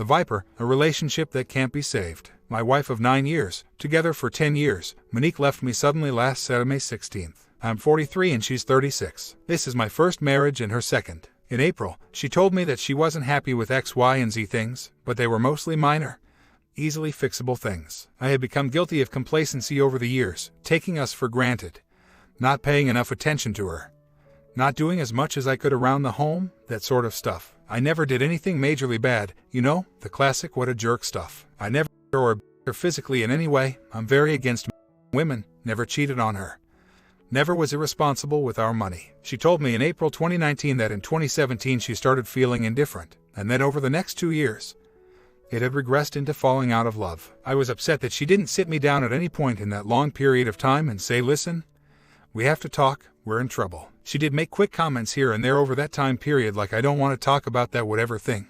The Viper, a relationship that can't be saved. My wife of 9 years, together for 10 years, Monique left me suddenly last Saturday, May 16th. I'm 43 and she's 36. This is my first marriage and her second. In April, she told me that she wasn't happy with X, Y, and Z things, but they were mostly minor, easily fixable things. I had become guilty of complacency over the years, taking us for granted, not paying enough attention to her, not doing as much as I could around the home, that sort of stuff. I never did anything majorly bad, you know, the classic what a jerk stuff. I never or her physically in any way. I'm very against women, never cheated on her. Never was irresponsible with our money. She told me in April 2019 that in 2017 she started feeling indifferent, and that over the next 2 years, it had regressed into falling out of love. I was upset that she didn't sit me down at any point in that long period of time and say, listen, we have to talk, we're in trouble. She did make quick comments here and there over that time period like I don't want to talk about that whatever thing.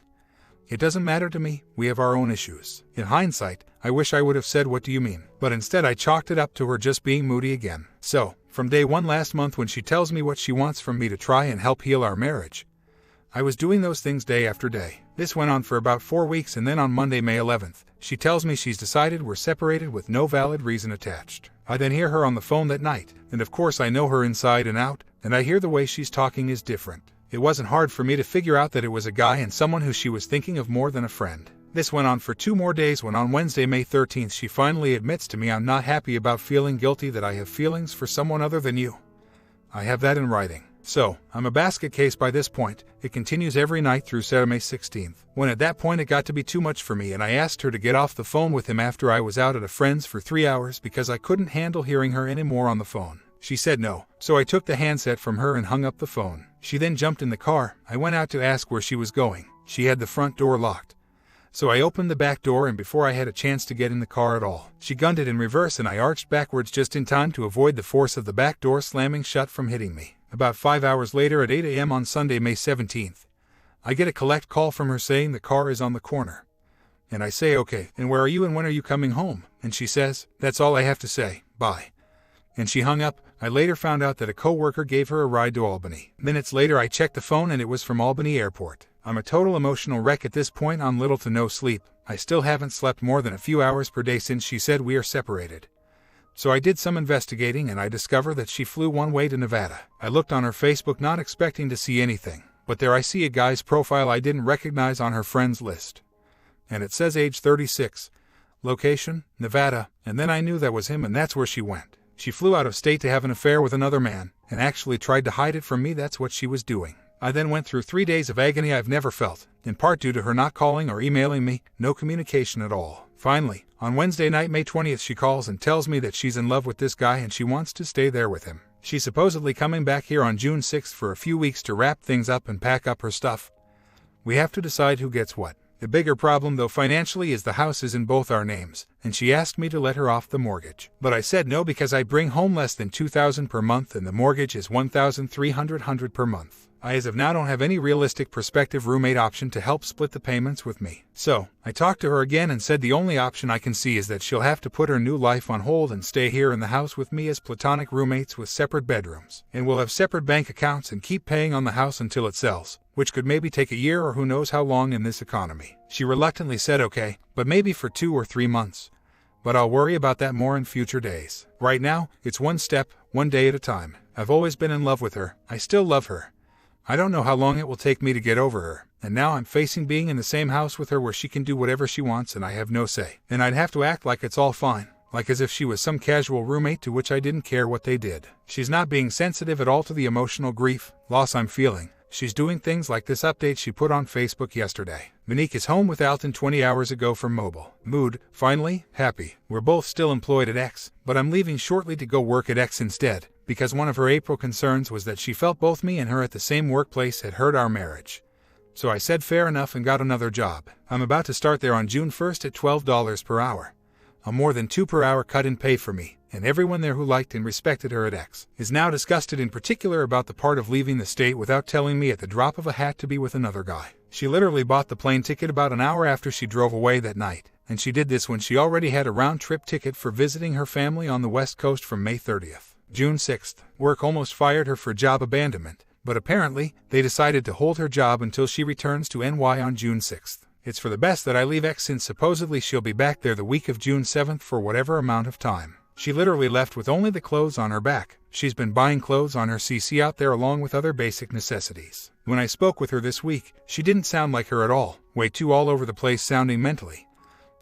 It doesn't matter to me, we have our own issues. In hindsight, I wish I would have said what do you mean, but instead I chalked it up to her just being moody again. So, from day one last month when she tells me what she wants from me to try and help heal our marriage, I was doing those things day after day. This went on for about 4 weeks and then on Monday, May 11th, she tells me she's decided we're separated with no valid reason attached. I then hear her on the phone that night, and of course I know her inside and out, and I hear the way she's talking is different. It wasn't hard for me to figure out that it was a guy and someone who she was thinking of more than a friend. This went on for 2 more days when on Wednesday, May 13th, she finally admits to me I'm not happy about feeling guilty that I have feelings for someone other than you. I have that in writing. So, I'm a basket case by this point. It continues every night through Saturday, May 16th. When at that point it got to be too much for me and I asked her to get off the phone with him after I was out at a friend's for 3 hours because I couldn't handle hearing her anymore on the phone. She said no, so I took the handset from her and hung up the phone. She then jumped in the car. I went out to ask where she was going. She had the front door locked. So I opened the back door and before I had a chance to get in the car at all, she gunned it in reverse and I arched backwards just in time to avoid the force of the back door slamming shut from hitting me. About 5 hours later at 8 a.m. on Sunday, May 17th, I get a collect call from her saying the car is on the corner. And I say, okay, and where are you and when are you coming home? And she says, that's all I have to say, bye. And she hung up. I later found out that a coworker gave her a ride to Albany. Minutes later I checked the phone and it was from Albany Airport. I'm a total emotional wreck at this point on little to no sleep. I still haven't slept more than a few hours per day since she said we are separated. So I did some investigating and I discovered that she flew one way to Nevada. I looked on her Facebook not expecting to see anything, but there I see a guy's profile I didn't recognize on her friends list. And it says age 36, location, Nevada, and then I knew that was him and that's where she went. She flew out of state to have an affair with another man, and actually tried to hide it from me. That's what she was doing. I then went through 3 days of agony I've never felt, in part due to her not calling or emailing me, no communication at all. Finally, on Wednesday night, May 20th, she calls and tells me that she's in love with this guy and she wants to stay there with him. She's supposedly coming back here on June 6th for a few weeks to wrap things up and pack up her stuff. We have to decide who gets what. The bigger problem, though, financially is the house is in both our names, and she asked me to let her off the mortgage. But I said no because I bring home less than $2,000 per month and the mortgage is $1,300 per month. I as of now don't have any realistic prospective roommate option to help split the payments with me. So, I talked to her again and said the only option I can see is that she'll have to put her new life on hold and stay here in the house with me as platonic roommates with separate bedrooms. And we'll have separate bank accounts and keep paying on the house until it sells, which could maybe take a year or who knows how long in this economy. She reluctantly said okay, but maybe for 2 or 3 months. But I'll worry about that more in future days. Right now, it's one step, one day at a time. I've always been in love with her. I still love her. I don't know how long it will take me to get over her, and now I'm facing being in the same house with her where she can do whatever she wants and I have no say. And I'd have to act like it's all fine, like as if she was some casual roommate to which I didn't care what they did. She's not being sensitive at all to the emotional grief, loss I'm feeling. She's doing things like this update she put on Facebook yesterday. Monique is home with Alton 20 hours ago from mobile. Mood, finally, happy. We're both still employed at X, but I'm leaving shortly to go work at X instead, because one of her April concerns was that she felt both me and her at the same workplace had hurt our marriage. So I said fair enough and got another job. I'm about to start there on June 1st at $12 per hour. A more than $2 per hour cut in pay for me, and everyone there who liked and respected her at X is now disgusted in particular about the part of leaving the state without telling me at the drop of a hat to be with another guy. She literally bought the plane ticket about an hour after she drove away that night, and she did this when she already had a round-trip ticket for visiting her family on the West Coast from May 30th. June 6th, work almost fired her for job abandonment, but apparently, they decided to hold her job until she returns to NY on June 6th. It's for the best that I leave X since supposedly she'll be back there the week of June 7th for whatever amount of time. She literally left with only the clothes on her back. She's been buying clothes on her CC out there along with other basic necessities. When I spoke with her this week, she didn't sound like her at all, way too all over the place sounding mentally.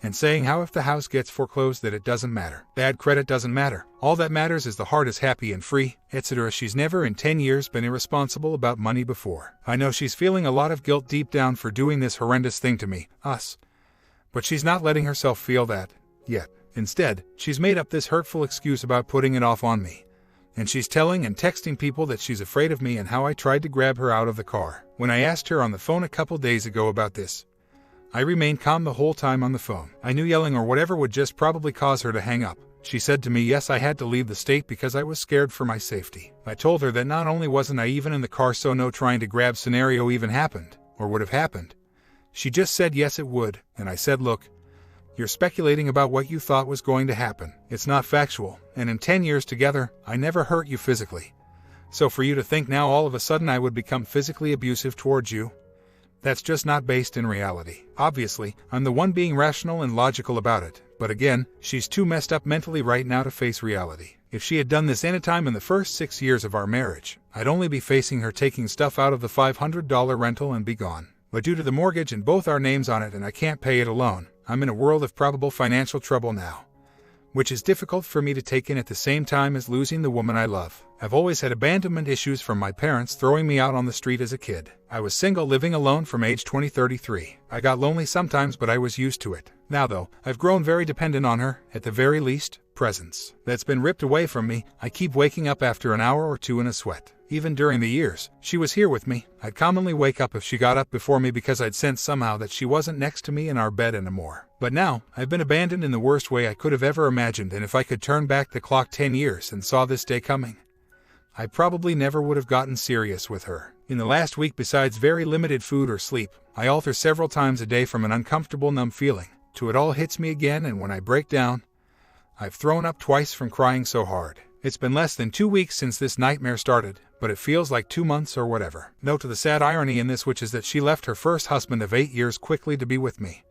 And saying how if the house gets foreclosed that it doesn't matter. Bad credit doesn't matter. All that matters is the heart is happy and free, etc. She's never in 10 years been irresponsible about money before. I know she's feeling a lot of guilt deep down for doing this horrendous thing to me, us. But she's not letting herself feel that, yet. Instead, she's made up this hurtful excuse about putting it off on me. And she's telling and texting people that she's afraid of me and how I tried to grab her out of the car. When I asked her on the phone a couple days ago about this, I remained calm the whole time on the phone. I knew yelling or whatever would just probably cause her to hang up. She said to me, yes, I had to leave the state because I was scared for my safety. I told her that not only wasn't I even in the car, so no trying to grab scenario even happened, or would have happened. She just said yes it would, and I said, look, you're speculating about what you thought was going to happen. It's not factual, and in 10 years together, I never hurt you physically. So for you to think now all of a sudden I would become physically abusive towards you, that's just not based in reality. Obviously, I'm the one being rational and logical about it, but again, she's too messed up mentally right now to face reality. If she had done this anytime in the first 6 years of our marriage, I'd only be facing her taking stuff out of the $500 rental and be gone. But due to the mortgage and both our names on it and I can't pay it alone, I'm in a world of probable financial trouble now, which is difficult for me to take in at the same time as losing the woman I love. I've always had abandonment issues from my parents throwing me out on the street as a kid. I was single living alone from age 20-33. I got lonely sometimes, but I was used to it. Now though, I've grown very dependent on her, at the very least, presence. That's been ripped away from me. I keep waking up after an hour or two in a sweat. Even during the years she was here with me, I'd commonly wake up if she got up before me because I'd sense somehow that she wasn't next to me in our bed anymore. But now, I've been abandoned in the worst way I could have ever imagined, and if I could turn back the clock 10 years and saw this day coming, I probably never would have gotten serious with her. In the last week, besides very limited food or sleep, I alter several times a day from an uncomfortable numb feeling to it all hits me again, and when I break down, I've thrown up twice from crying so hard. It's been less than 2 weeks since this nightmare started, but it feels like 2 months or whatever. Note to the sad irony in this, which is that she left her first husband of 8 years quickly to be with me.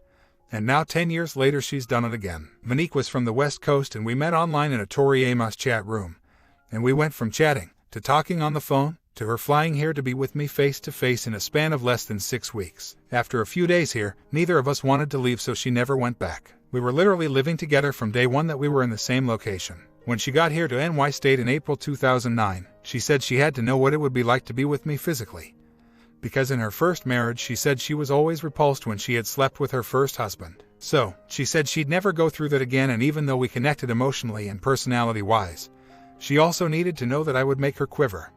And now 10 years later she's done it again. Monique was from the West Coast and we met online in a Tori Amos chat room. And we went from chatting to talking on the phone to her flying here to be with me face to face in a span of less than 6 weeks. After a few days here, neither of us wanted to leave, so she never went back. We were literally living together from day one that we were in the same location. When she got here to NY State in April 2009, she said she had to know what it would be like to be with me physically. Because in her first marriage she said she was always repulsed when she had slept with her first husband. So, she said she'd never go through that again, and even though we connected emotionally and personality-wise, she also needed to know that I would make her quiver,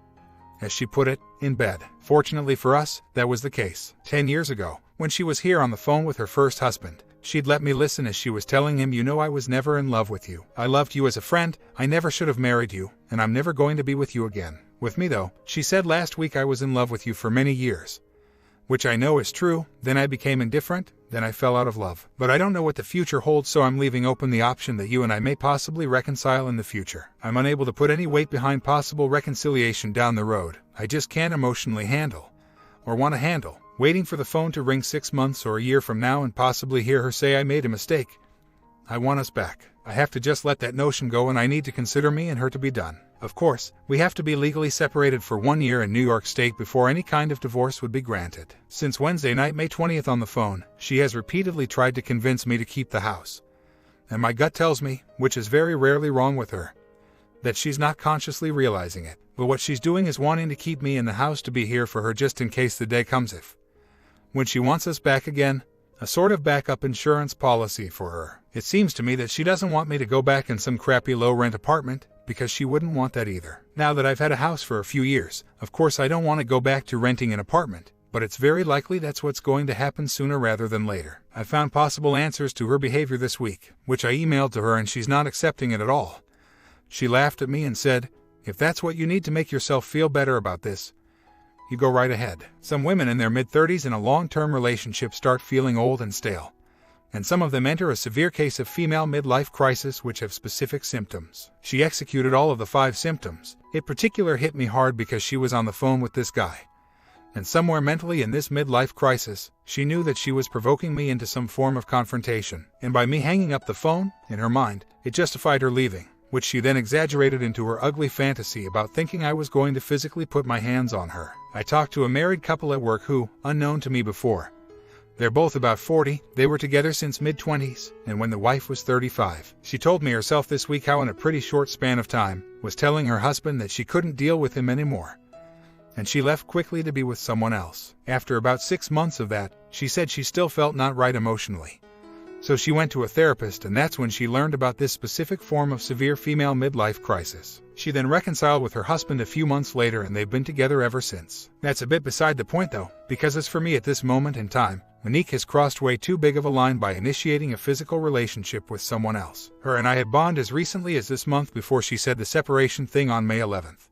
as she put it, in bed. Fortunately for us, that was the case. 10 years ago, when she was here on the phone with her first husband, she'd let me listen as she was telling him, you know, I was never in love with you. I loved you as a friend, I never should have married you, and I'm never going to be with you again. With me though, she said last week I was in love with you for many years. Which I know is true, then I became indifferent, then I fell out of love. But I don't know what the future holds, so I'm leaving open the option that you and I may possibly reconcile in the future. I'm unable to put any weight behind possible reconciliation down the road. I just can't emotionally handle, or want to handle, waiting for the phone to ring 6 months or a year from now and possibly hear her say I made a mistake. I want us back. I have to just let that notion go, and I need to consider me and her to be done. Of course, we have to be legally separated for 1 year in New York State before any kind of divorce would be granted. Since Wednesday night, May 20th on the phone, she has repeatedly tried to convince me to keep the house. And my gut tells me, which is very rarely wrong with her, that she's not consciously realizing it. But what she's doing is wanting to keep me in the house to be here for her just in case the day comes if, when she wants us back again, a sort of backup insurance policy for her. It seems to me that she doesn't want me to go back in some crappy low-rent apartment, because she wouldn't want that either. Now that I've had a house for a few years, of course I don't want to go back to renting an apartment, but it's very likely that's what's going to happen sooner rather than later. I found possible answers to her behavior this week, which I emailed to her, and she's not accepting it at all. She laughed at me and said, if that's what you need to make yourself feel better about this, you go right ahead. Some women in their mid-30s in a long-term relationship start feeling old and stale, and some of them enter a severe case of female midlife crisis which have specific symptoms. She executed all of the 5 symptoms. It particular hit me hard because she was on the phone with this guy, and somewhere mentally in this midlife crisis, she knew that she was provoking me into some form of confrontation. And by me hanging up the phone, in her mind, it justified her leaving, which she then exaggerated into her ugly fantasy about thinking I was going to physically put my hands on her. I talked to a married couple at work who, unknown to me before, they're both about 40, they were together since mid-20s, and when the wife was 35. She told me herself this week how in a pretty short span of time, was telling her husband that she couldn't deal with him anymore, and she left quickly to be with someone else. After about 6 months of that, she said she still felt not right emotionally. So she went to a therapist, and that's when she learned about this specific form of severe female midlife crisis. She then reconciled with her husband a few months later, and they've been together ever since. That's a bit beside the point though, because as for me at this moment in time, Monique has crossed way too big of a line by initiating a physical relationship with someone else. Her and I had bonded as recently as this month before she said the separation thing on May 11th.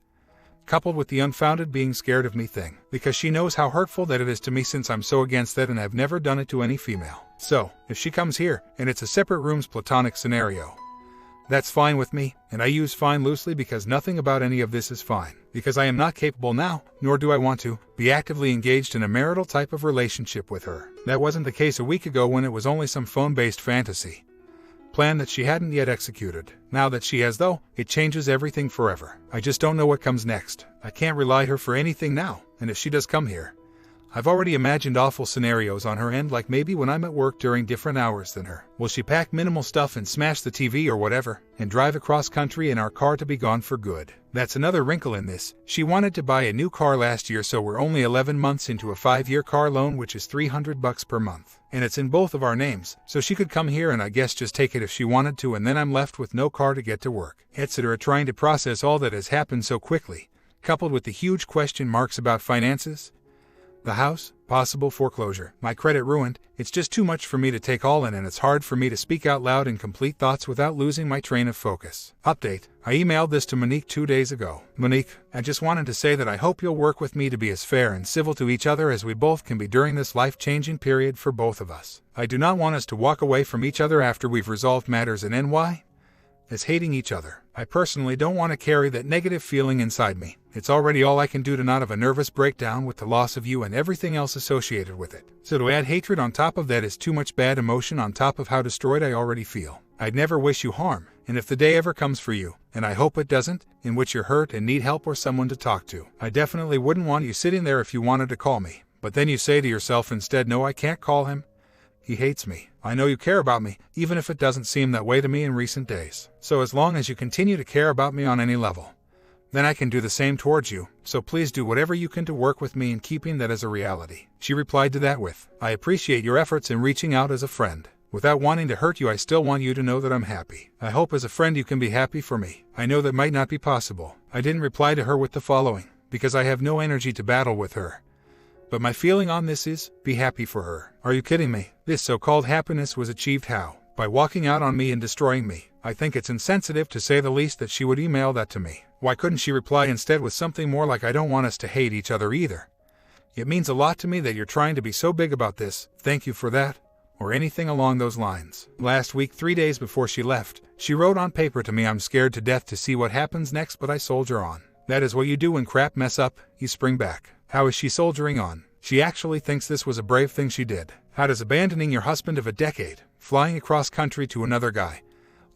Coupled with the unfounded being scared of me thing, because she knows how hurtful that it is to me since I'm so against that and have never done it to any female. So, if she comes here, and it's a separate rooms platonic scenario, that's fine with me, and I use fine loosely because nothing about any of this is fine. Because I am not capable now, nor do I want to, be actively engaged in a marital type of relationship with her. That wasn't the case a week ago when it was only some phone-based fantasy plan that she hadn't yet executed. Now that she has though, it changes everything forever. I just don't know what comes next. I can't rely her for anything now, and if she does come here, I've already imagined awful scenarios on her end, like maybe when I'm at work during different hours than her. Will she pack minimal stuff and smash the TV or whatever, and drive across country in our car to be gone for good? That's another wrinkle in this. She wanted to buy a new car last year, so we're only 11 months into a 5-year car loan, which is $300 per month. And it's in both of our names, so she could come here and I guess just take it if she wanted to, and then I'm left with no car to get to work. Etc. Trying to process all that has happened so quickly, coupled with the huge question marks about finances, the house, possible foreclosure, my credit ruined. It's just too much for me to take all in, and it's hard for me to speak out loud and complete thoughts without losing my train of focus. Update: I emailed this to Monique 2 days ago. Monique, I just wanted to say that I hope you'll work with me to be as fair and civil to each other as we both can be during this life-changing period for both of us. I do not want us to walk away from each other after we've resolved matters and NY as hating each other. I personally don't want to carry that negative feeling inside me. It's already all I can do to not have a nervous breakdown with the loss of you and everything else associated with it. So to add hatred on top of that is too much bad emotion on top of how destroyed I already feel. I'd never wish you harm, and if the day ever comes for you, and I hope it doesn't, in which you're hurt and need help or someone to talk to, I definitely wouldn't want you sitting there if you wanted to call me. But then you say to yourself instead, no, I can't call him. He hates me. I know you care about me, even if it doesn't seem that way to me in recent days. So as long as you continue to care about me on any level, then I can do the same towards you, so please do whatever you can to work with me in keeping that as a reality. She replied to that with, I appreciate your efforts in reaching out as a friend. Without wanting to hurt you, I still want you to know that I'm happy. I hope as a friend you can be happy for me. I know that might not be possible. I didn't reply to her with the following, because I have no energy to battle with her. But my feeling on this is, be happy for her. Are you kidding me? This so-called happiness was achieved how? By walking out on me and destroying me. I think it's insensitive to say the least that she would email that to me. Why couldn't she reply instead with something more like, I don't want us to hate each other either. It means a lot to me that you're trying to be so big about this, thank you for that. Or anything along those lines. Last week, 3 days before she left, she wrote on paper to me, I'm scared to death to see what happens next, but I soldier on. That is what you do when crap mess up, you spring back. How is she soldiering on? She actually thinks this was a brave thing she did. How does abandoning your husband of a decade, flying across country to another guy,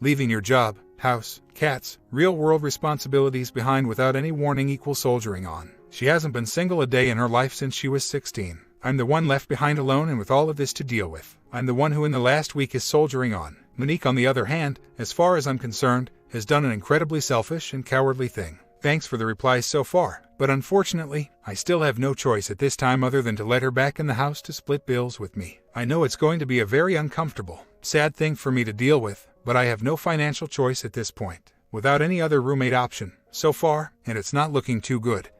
leaving your job, house, cats, real-world responsibilities behind without any warning equal soldiering on? She hasn't been single a day in her life since she was 16. I'm the one left behind alone and with all of this to deal with. I'm the one who in the last week is soldiering on. Monique, on the other hand, as far as I'm concerned, has done an incredibly selfish and cowardly thing. Thanks for the replies so far, but unfortunately, I still have no choice at this time other than to let her back in the house to split bills with me. I know it's going to be a very uncomfortable, sad thing for me to deal with, but I have no financial choice at this point. Without any other roommate option, so far, and it's not looking too good,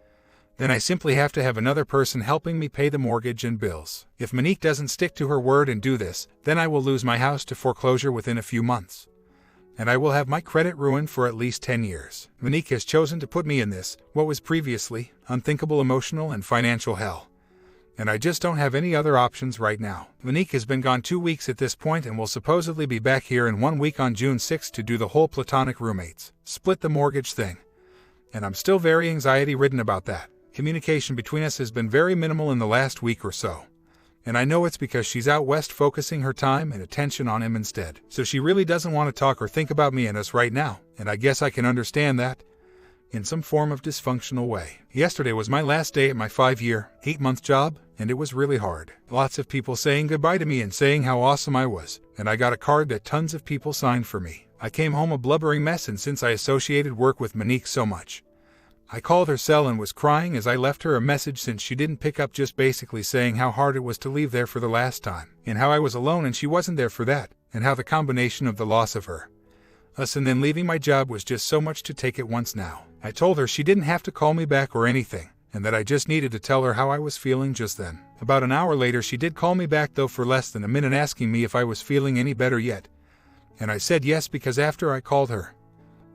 then I simply have to have another person helping me pay the mortgage and bills. If Monique doesn't stick to her word and do this, then I will lose my house to foreclosure within a few months. And I will have my credit ruined for at least 10 years. Monique has chosen to put me in this, what was previously, unthinkable emotional and financial hell. And I just don't have any other options right now. Monique has been gone 2 weeks at this point and will supposedly be back here in 1 week on June 6th to do the whole platonic roommates, split the mortgage thing. And I'm still very anxiety-ridden about that. Communication between us has been very minimal in the last week or so. And I know it's because she's out west focusing her time and attention on him instead. So she really doesn't want to talk or think about me and us right now, and I guess I can understand that in some form of dysfunctional way. Yesterday was my last day at my 5-year, 8-month job, and it was really hard. Lots of people saying goodbye to me and saying how awesome I was, and I got a card that tons of people signed for me. I came home a blubbering mess, and since I associated work with Monique so much, I called her cell and was crying as I left her a message since she didn't pick up, just basically saying how hard it was to leave there for the last time, and how I was alone and she wasn't there for that, and how the combination of the loss of her, us, and then leaving my job was just so much to take at once now. I told her she didn't have to call me back or anything, and that I just needed to tell her how I was feeling just then. About an hour later she did call me back, though for less than a minute, asking me if I was feeling any better yet, and I said yes, because after I called her,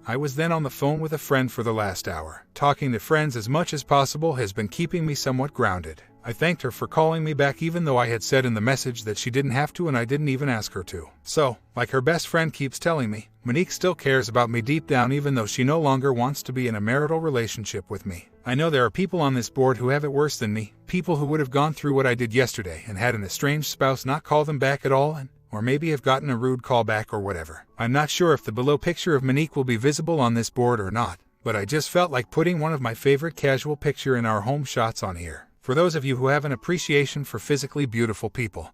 I was then on the phone with a friend for the last hour. Talking to friends as much as possible has been keeping me somewhat grounded. I thanked her for calling me back, even though I had said in the message that she didn't have to and I didn't even ask her to. So, like her best friend keeps telling me, Monique still cares about me deep down, even though she no longer wants to be in a marital relationship with me. I know there are people on this board who have it worse than me, people who would have gone through what I did yesterday and had an estranged spouse not call them back at all, or maybe have gotten a rude call back or whatever. I'm not sure if the below picture of Monique will be visible on this board or not, but I just felt like putting one of my favorite casual picture in our home shots on here. For those of you who have an appreciation for physically beautiful people,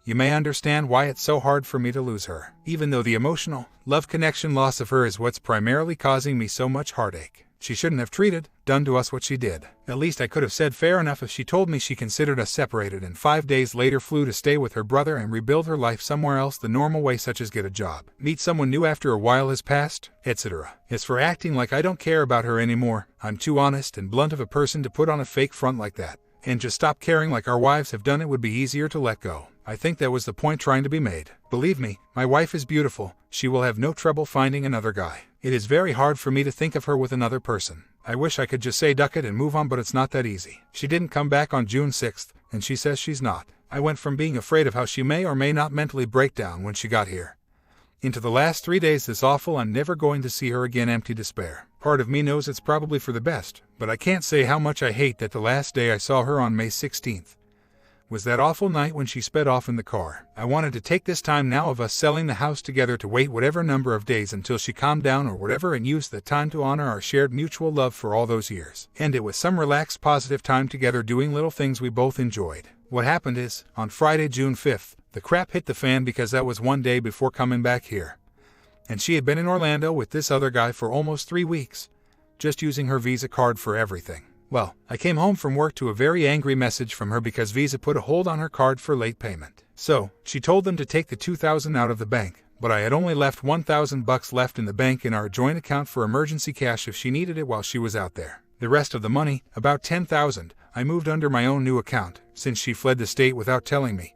you may understand why it's so hard for me to lose her, even though the emotional, love connection loss of her is what's primarily causing me so much heartache. She shouldn't have done to us what she did. At least I could have said fair enough if she told me she considered us separated and 5 days later flew to stay with her brother and rebuild her life somewhere else the normal way, such as get a job, meet someone new after a while has passed, etc. As for acting like I don't care about her anymore, I'm too honest and blunt of a person to put on a fake front like that, and just stop caring like our wives have done. It would be easier to let go. I think that was the point trying to be made. Believe me, my wife is beautiful. She will have no trouble finding another guy. It is very hard for me to think of her with another person. I wish I could just say duck it and move on, but it's not that easy. She didn't come back on June 6th, and she says she's not. I went from being afraid of how she may or may not mentally break down when she got here, into the last 3 days this awful I'm never going to see her again empty despair. Part of me knows it's probably for the best, but I can't say how much I hate that the last day I saw her on May 16th was that awful night when she sped off in the car. I wanted to take this time now of us selling the house together to wait whatever number of days until she calmed down or whatever, and use that time to honor our shared mutual love for all those years. End it with some relaxed, positive time together doing little things we both enjoyed. What happened is, on Friday, June 5th, the crap hit the fan, because that was one day before coming back here, and she had been in Orlando with this other guy for almost 3 weeks, just using her Visa card for everything. Well, I came home from work to a very angry message from her because Visa put a hold on her card for late payment. So, she told them to take the $2,000 out of the bank, but I had only left $1,000 left in the bank in our joint account for emergency cash if she needed it while she was out there. The rest of the money, about $10,000, I moved under my own new account, since she fled the state without telling me.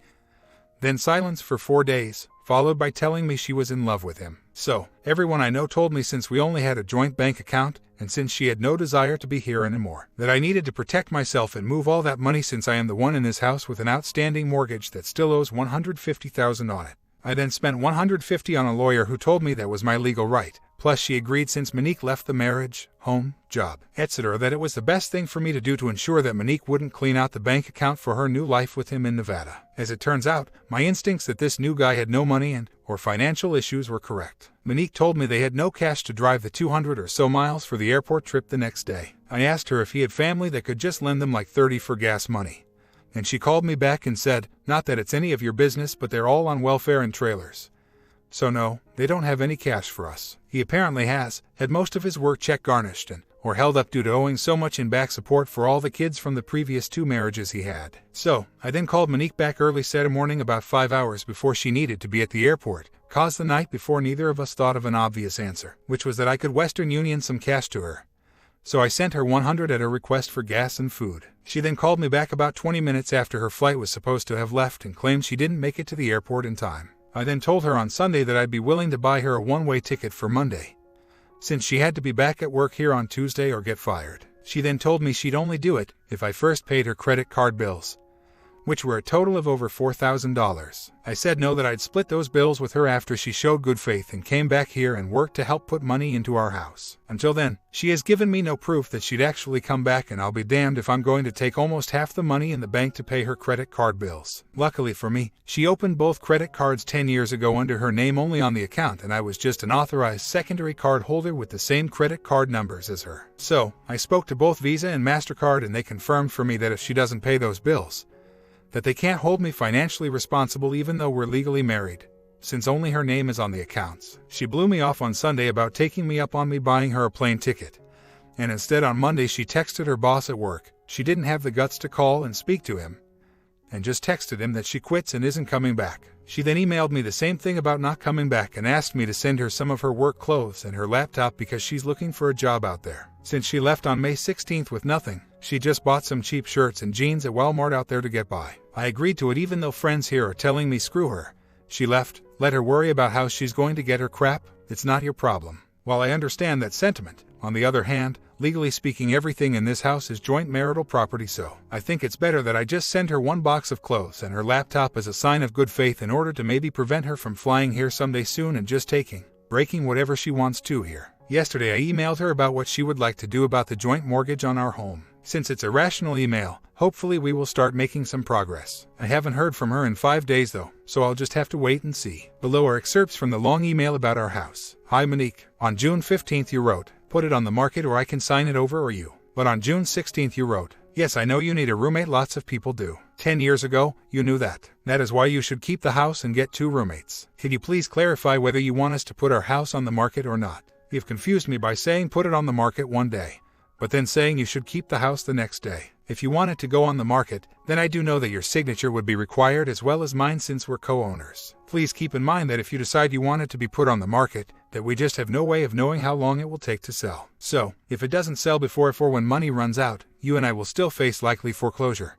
Then silence for 4 days, followed by telling me she was in love with him. So, everyone I know told me, since we only had a joint bank account, and since she had no desire to be here anymore, that I needed to protect myself and move all that money, since I am the one in this house with an outstanding mortgage that still owes $150,000 on it. I then spent $150 on a lawyer who told me that was my legal right. Plus she agreed, since Monique left the marriage, home, job, etc., that it was the best thing for me to do to ensure that Monique wouldn't clean out the bank account for her new life with him in Nevada. As it turns out, my instincts that this new guy had no money or financial issues were correct. Monique told me they had no cash to drive the 200 or so miles for the airport trip the next day. I asked her if he had family that could just lend them like $30 for gas money, and she called me back and said, not that it's any of your business, but they're all on welfare and trailers. So no, they don't have any cash for us. He apparently had most of his work check garnished or held up due to owing so much in back support for all the kids from the previous 2 marriages he had. So, I then called Monique back early Saturday morning about 5 hours before she needed to be at the airport, caused the night before neither of us thought of an obvious answer, which was that I could Western Union some cash to her. So I sent her $100 at her request for gas and food. She then called me back about 20 minutes after her flight was supposed to have left and claimed she didn't make it to the airport in time. I then told her on Sunday that I'd be willing to buy her a one-way ticket for Monday, since she had to be back at work here on Tuesday or get fired. She then told me she'd only do it if I first paid her credit card bills, which were a total of over $4,000. I said no, that I'd split those bills with her after she showed good faith and came back here and worked to help put money into our house. Until then, she has given me no proof that she'd actually come back, and I'll be damned if I'm going to take almost half the money in the bank to pay her credit card bills. Luckily for me, she opened both credit cards 10 years ago under her name only on the account, and I was just an authorized secondary card holder with the same credit card numbers as her. So, I spoke to both Visa and MasterCard, and they confirmed for me that if she doesn't pay those bills, that they can't hold me financially responsible even though we're legally married, since only her name is on the accounts. She blew me off on Sunday about taking me up on me buying her a plane ticket, and instead on Monday she texted her boss at work. She didn't have the guts to call and speak to him, and just texted him that she quits and isn't coming back. She then emailed me the same thing about not coming back and asked me to send her some of her work clothes and her laptop because she's looking for a job out there. Since she left on May 16th with nothing, she just bought some cheap shirts and jeans at Walmart out there to get by. I agreed to it even though friends here are telling me screw her. She left. Let her worry about how she's going to get her crap. It's not your problem. While I understand that sentiment, on the other hand, legally speaking, everything in this house is joint marital property, so I think it's better that I just send her one box of clothes and her laptop as a sign of good faith in order to maybe prevent her from flying here someday soon and just breaking whatever she wants to here. Yesterday I emailed her about what she would like to do about the joint mortgage on our home. Since it's a rational email, hopefully we will start making some progress. I haven't heard from her in 5 days though, so I'll just have to wait and see. Below are excerpts from the long email about our house. Hi Monique. On June 15th you wrote, put it on the market or I can sign it over or you. But on June 16th you wrote, yes, I know you need a roommate, lots of people do. 10 years ago, you knew that. That is why you should keep the house and get 2 roommates. Could you please clarify whether you want us to put our house on the market or not? You've confused me by saying put it on the market one day, but then saying you should keep the house the next day. If you want it to go on the market, then I do know that your signature would be required as well as mine since we're co-owners. Please keep in mind that if you decide you want it to be put on the market, that we just have no way of knowing how long it will take to sell. So, if it doesn't sell before when money runs out, you and I will still face likely foreclosure.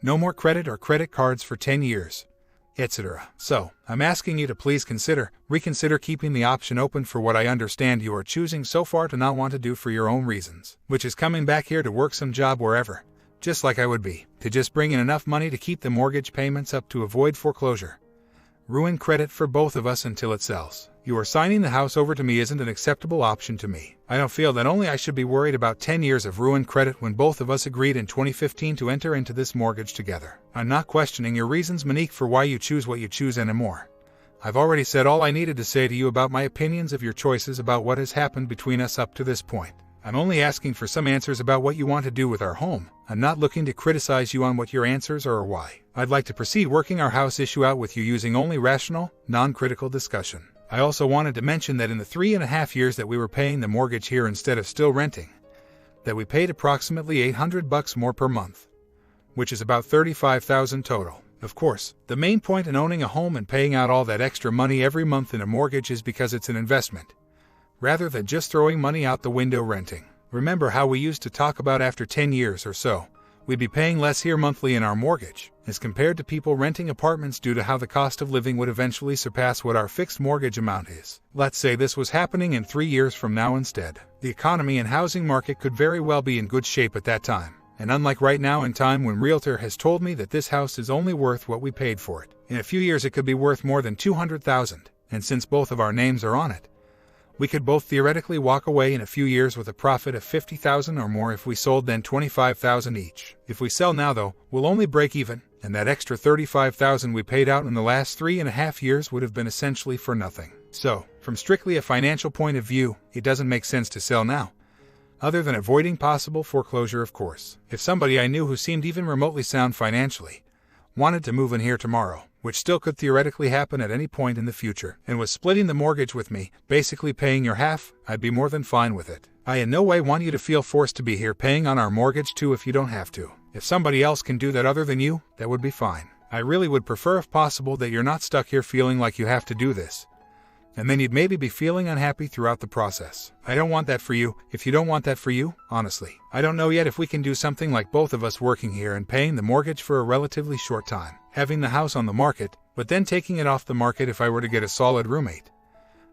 No more credit or credit cards for 10 years, etc. So, I'm asking you to please reconsider keeping the option open for what I understand you are choosing so far to not want to do for your own reasons, which is coming back here to work some job wherever, just like I would be, to just bring in enough money to keep the mortgage payments up to avoid foreclosure. Ruin credit for both of us until it sells. You are signing the house over to me isn't an acceptable option to me. I don't feel that only I should be worried about 10 years of ruined credit when both of us agreed in 2015 to enter into this mortgage together. I'm not questioning your reasons, Monique, for why you choose what you choose anymore. I've already said all I needed to say to you about my opinions of your choices about what has happened between us up to this point. I'm only asking for some answers about what you want to do with our home. I'm not looking to criticize you on what your answers are or why. I'd like to proceed working our house issue out with you using only rational, non-critical discussion. I also wanted to mention that in the 3.5 years that we were paying the mortgage here instead of still renting, that we paid approximately $800 more per month, which is about $35,000 total. Of course, the main point in owning a home and paying out all that extra money every month in a mortgage is because it's an investment, rather than just throwing money out the window renting. Remember how we used to talk about after 10 years or so, we'd be paying less here monthly in our mortgage, as compared to people renting apartments due to how the cost of living would eventually surpass what our fixed mortgage amount is. Let's say this was happening in 3 years from now instead. The economy and housing market could very well be in good shape at that time. And unlike right now in time when Realtor has told me that this house is only worth what we paid for it, in a few years it could be worth more than $200,000, and since both of our names are on it, we could both theoretically walk away in a few years with a profit of $50,000 or more if we sold then $25,000 each. If we sell now though, we'll only break even, and that extra $35,000 we paid out in the last 3.5 years would have been essentially for nothing. So, from strictly a financial point of view, it doesn't make sense to sell now, other than avoiding possible foreclosure, of course. If somebody I knew who seemed even remotely sound financially wanted to move in here tomorrow, which still could theoretically happen at any point in the future, and was splitting the mortgage with me, basically paying your half, I'd be more than fine with it. I in no way want you to feel forced to be here paying on our mortgage too if you don't have to. If somebody else can do that other than you, that would be fine. I really would prefer if possible that you're not stuck here feeling like you have to do this, and then you'd maybe be feeling unhappy throughout the process. I don't want that for you. If you don't want that for you, honestly, I don't know yet if we can do something like both of us working here and paying the mortgage for a relatively short time, having the house on the market, but then taking it off the market if I were to get a solid roommate.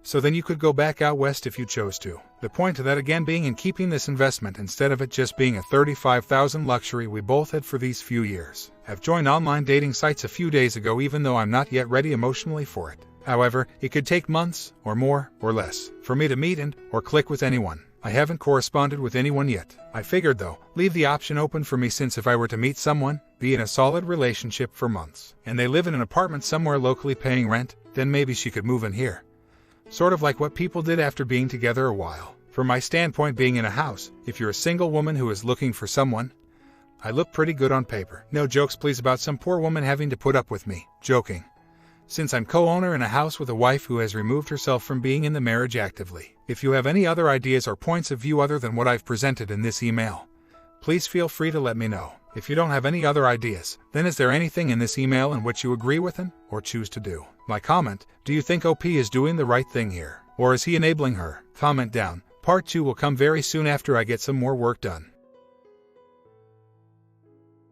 So then you could go back out west if you chose to. The point of that again being in keeping this investment instead of it just being a $35,000 luxury we both had for these few years. I've joined online dating sites a few days ago even though I'm not yet ready emotionally for it. However, it could take months, or more, or less, for me to meet and or click with anyone. I haven't corresponded with anyone yet. I figured though, leave the option open for me since if I were to meet someone, be in a solid relationship for months, and they live in an apartment somewhere locally paying rent, then maybe she could move in here. Sort of like what people did after being together a while. From my standpoint being in a house, if you're a single woman who is looking for someone, I look pretty good on paper. No jokes please about some poor woman having to put up with me. Joking. Since I'm co-owner in a house with a wife who has removed herself from being in the marriage actively. If you have any other ideas or points of view other than what I've presented in this email, please feel free to let me know. If you don't have any other ideas, then is there anything in this email in which you agree with him, or choose to do? My comment, do you think OP is doing the right thing here? Or is he enabling her? Comment down. Part 2 will come very soon after I get some more work done.